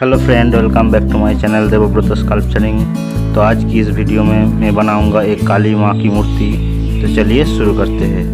Hello friend, welcome back to my channel Devvrat sculpturing. तो आज की इस वीडियो में मैं बनाऊंगा एक काली माँ की मूर्ति। तो चलिए शुरू करते हैं।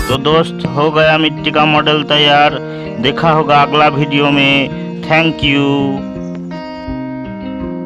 तो दोस्त, हो गया मिट्टी का मॉडल तैयार। देखा होगा अगला वीडियो में। Thank you.